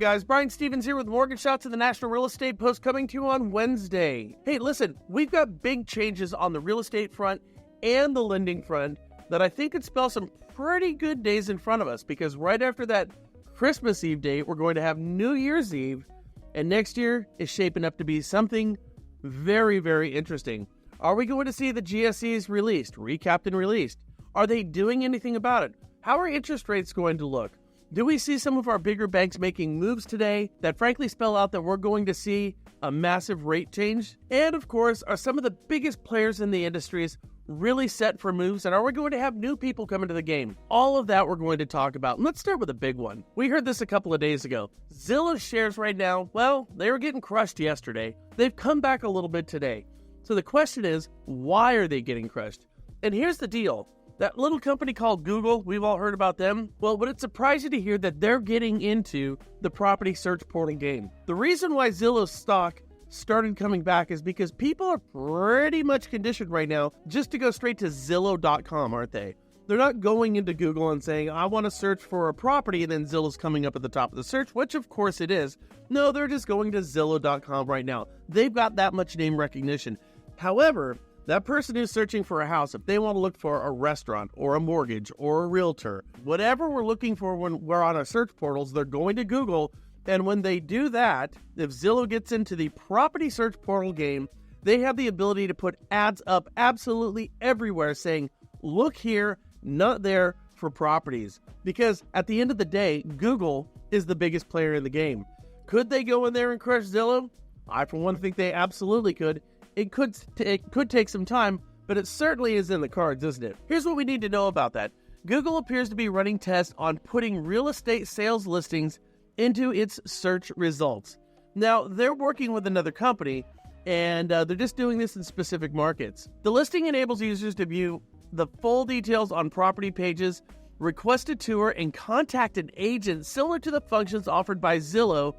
guys? Brian Stevens here with Mortgage Shots and the National Real Estate Post coming to you on Wednesday. Hey, listen, we've got big changes on the real estate front and the lending front that I think could spell some pretty good days in front of us, because right after that Christmas Eve date, we're going to have New Year's Eve, and next year is shaping up to be something very, very interesting. Are we going to see the GSEs released, recapped and released? Are they doing anything about it? How are interest rates going to look? Do we see some of our bigger banks making moves today that frankly spell out that we're going to see a massive rate change? And of course, are some of the biggest players in the industries really set for moves? And are we going to have new people come into the game? All of that we're going to talk about. And let's start with a big one. We heard this a couple of days ago. Zillow shares right now, well, they were getting crushed yesterday. They've come back a little bit today. So the question is, why are they getting crushed? And here's the deal. That little company called Google, we've all heard about them. Well, would it surprise you to hear that they're getting into the property search portal game? The reason why Zillow's stock started coming back is because people are pretty much conditioned right now just to go straight to Zillow.com, aren't they? They're not going into Google and saying, I want to search for a property, and then Zillow's coming up at the top of the search, which of course it is. No, they're just going to Zillow.com right now. They've got that much name recognition. However, that person who's searching for a house, if they want to look for a restaurant or a mortgage or a realtor, whatever we're looking for when we're on our search portals, they're going to Google. And when they do that, if Zillow gets into the property search portal game, they have the ability to put ads up absolutely everywhere saying, look here, not there, for properties. Because at the end of the day, Google is the biggest player in the game. Could they go in there and crush Zillow? I, for one, think they absolutely could. It could take some time, but it certainly is in the cards, isn't it? Here's what we need to know about that. Google appears to be running tests on putting real estate sales listings into its search results. Now, they're working with another company, and they're just doing this in specific markets. The listing enables users to view the full details on property pages, request a tour, and contact an agent, similar to the functions offered by Zillow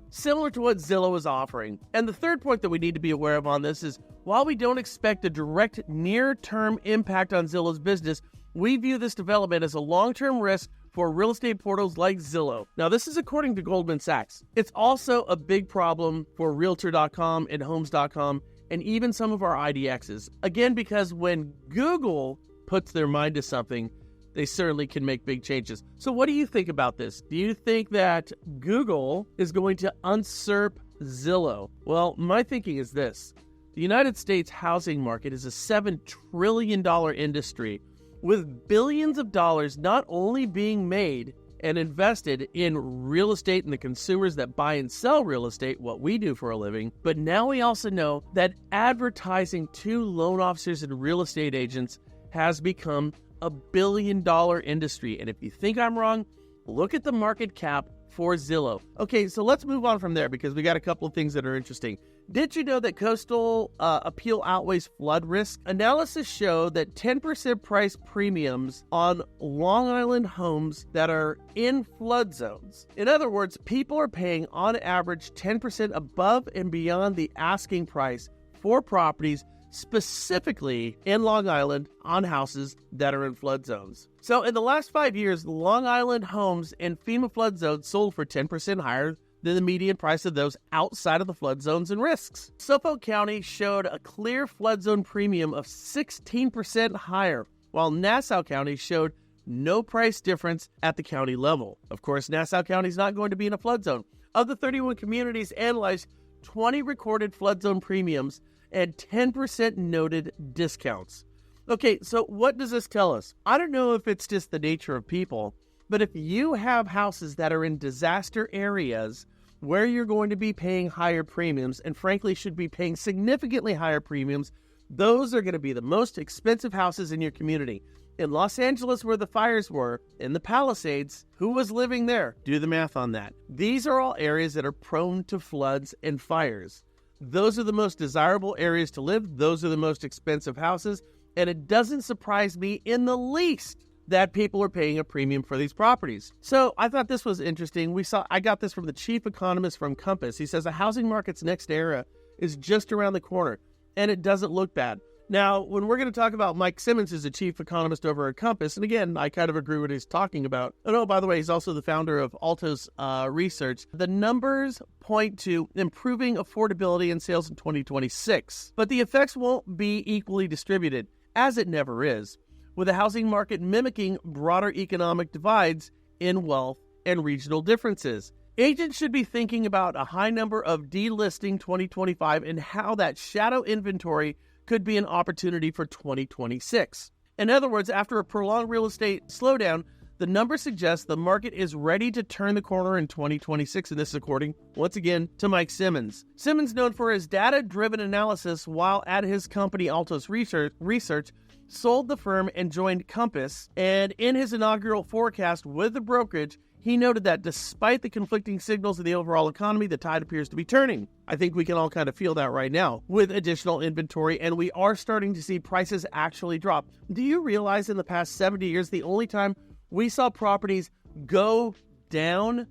similar to what Zillow is offering. And the third point that we need to be aware of on this is, while we don't expect a direct near-term impact on Zillow's business, we view this development as a long-term risk for real estate portals like Zillow. Now, this is according to Goldman Sachs. It's also a big problem for Realtor.com and Homes.com and even some of our IDXs. Again, because when Google puts their mind to something, they certainly can make big changes. So what do you think about this? Do you think that Google is going to usurp Zillow? Well, my thinking is this. The United States housing market is a $7 trillion industry with billions of dollars not only being made and invested in real estate and the consumers that buy and sell real estate, what we do for a living, but now we also know that advertising to loan officers and real estate agents has become a $1 billion industry. And if you think I'm wrong, look at the market cap for Zillow. Okay, so let's move on from there because we got a couple of things that are interesting. Did you know that coastal appeal outweighs flood risk? Analysis show that 10% price premiums on Long Island homes that are in flood zones. In other words, people are paying on average 10% above and beyond the asking price for properties specifically in Long Island on houses that are in flood zones. So in the last 5 years, Long Island homes in FEMA flood zones sold for 10% higher than the median price of those outside of the flood zones and risks. Suffolk County showed a clear flood zone premium of 16% higher, while Nassau County showed no price difference at the county level. Of course, Nassau County is not going to be in a flood zone. Of the 31 communities analyzed, 20 recorded flood zone premiums and 10% noted discounts. Okay, so what does this tell us? I don't know if it's just the nature of people, but if you have houses that are in disaster areas where you're going to be paying higher premiums and frankly should be paying significantly higher premiums, those are going to be the most expensive houses in your community. In Los Angeles, where the fires were, in the Palisades, who was living there? Do the math on that. These are all areas that are prone to floods and fires. Those are the most desirable areas to live. Those are the most expensive houses. And it doesn't surprise me in the least that people are paying a premium for these properties. So I thought this was interesting. I got this from the chief economist from Compass. He says the housing market's next era is just around the corner, and it doesn't look bad. Now, when we're going to talk about Mike Simmons, who's the chief economist over at Compass, and again, I kind of agree with what he's talking about. And oh, by the way, he's also the founder of Altos Research. The numbers point to improving affordability and sales in 2026, but the effects won't be equally distributed, as it never is, with the housing market mimicking broader economic divides in wealth and regional differences. Agents should be thinking about a high number of delisting 2025 and how that shadow inventory could be an opportunity for 2026. In other words, after a prolonged real estate slowdown, the numbers suggest the market is ready to turn the corner in 2026, and this is according, once again, to Mike Simmons. Simmons, known for his data-driven analysis while at his company Altos Research, sold the firm and joined Compass, and in his inaugural forecast with the brokerage, he noted that despite the conflicting signals of the overall economy, the tide appears to be turning. I think we can all kind of feel that right now with additional inventory, and we are starting to see prices actually drop. Do you realize in the past 70 years, the only time we saw properties go down,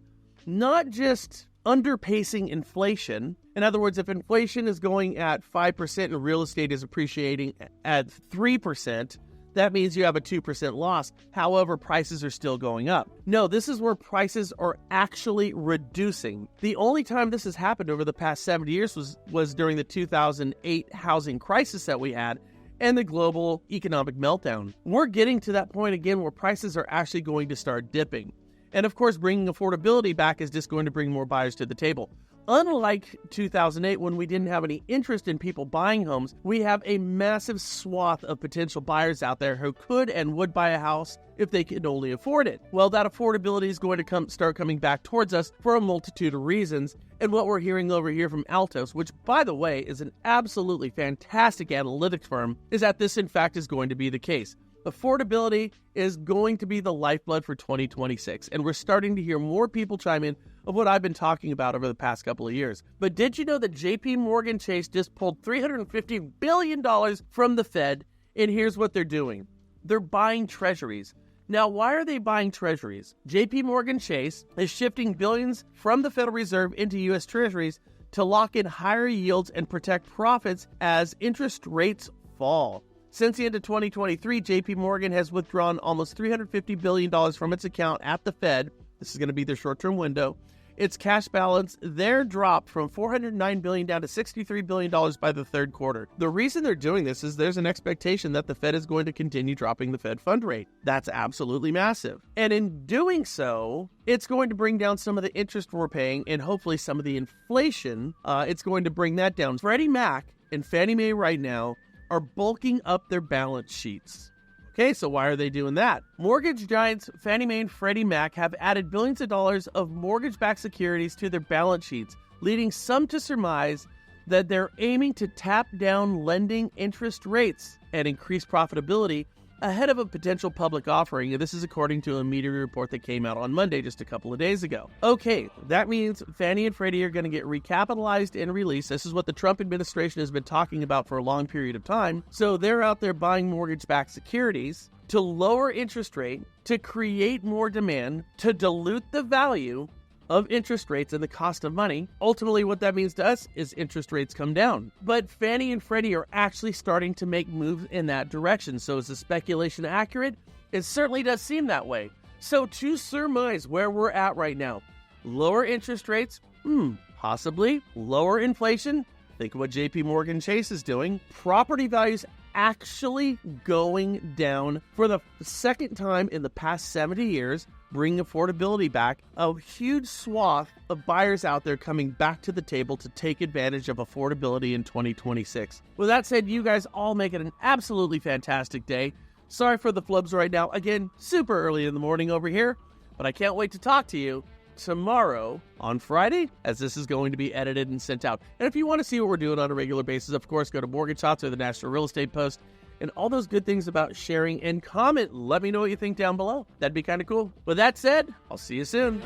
not just underpacing inflation? In other words, if inflation is going at 5% and real estate is appreciating at 3%, that means you have a 2% loss. However, prices are still going up. No, this is where prices are actually reducing. The only time this has happened over the past 70 years was during the 2008 housing crisis that we had and the global economic meltdown. We're getting to that point again where prices are actually going to start dipping. And of course, bringing affordability back is just going to bring more buyers to the table. Unlike 2008, when we didn't have any interest in people buying homes, we have a massive swath of potential buyers out there who could and would buy a house if they could only afford it. Well, that affordability is going to start coming back towards us for a multitude of reasons. And what we're hearing over here from Altos, which, by the way, is an absolutely fantastic analytics firm, is that this, in fact, is going to be the case. Affordability is going to be the lifeblood for 2026, and we're starting to hear more people chime in of what I've been talking about over the past couple of years. But did you know that JPMorgan Chase just pulled $350 billion from the Fed, and here's what they're doing. They're buying Treasuries. Now, why are they buying Treasuries? JPMorgan Chase is shifting billions from the Federal Reserve into U.S. Treasuries to lock in higher yields and protect profits as interest rates fall. Since the end of 2023, JPMorgan has withdrawn almost $350 billion from its account at the Fed. This is going to be their short-term window. Its cash balance there dropped from $409 billion down to $63 billion by the third quarter. The reason they're doing this is there's an expectation that the Fed is going to continue dropping the Fed fund rate. That's absolutely massive. And in doing so, it's going to bring down some of the interest we're paying and hopefully some of the inflation. It's going to bring that down. Freddie Mac and Fannie Mae right now are bulking up their balance sheets. Okay, so why are they doing that? Mortgage giants Fannie Mae and Freddie Mac have added billions of dollars of mortgage-backed securities to their balance sheets, leading some to surmise that they're aiming to tap down lending interest rates and increase profitability ahead of a potential public offering. And this is according to a media report that came out on Monday, just a couple of days ago. Okay, that means Fannie and Freddie are going to get recapitalized and released. This is what the Trump administration has been talking about for a long period of time. So they're out there buying mortgage-backed securities to lower interest rate, to create more demand, to dilute the value of interest rates and the cost of money. Ultimately, what that means to us is interest rates come down. But Fannie and Freddie are actually starting to make moves in that direction. So is the speculation accurate? It certainly does seem that way. So to surmise where we're at right now, lower interest rates, possibly. Lower inflation, think of what JPMorgan Chase is doing. Property values actually going down for the second time in the past 70 years, bringing affordability back. A huge swath of buyers out there coming back to the table to take advantage of affordability in 2026. With that said, you guys all make it an absolutely fantastic day. Sorry for the flubs right now. Again, super early in the morning over here, but I can't wait to talk to you tomorrow on Friday, as this is going to be edited and sent out. And if you want to see what we're doing on a regular basis, of course, go to Mortgage Shots or the National Real Estate Post and all those good things about sharing and comment. Let me know what you think down below. That'd be kind of cool. With that said, I'll see you soon.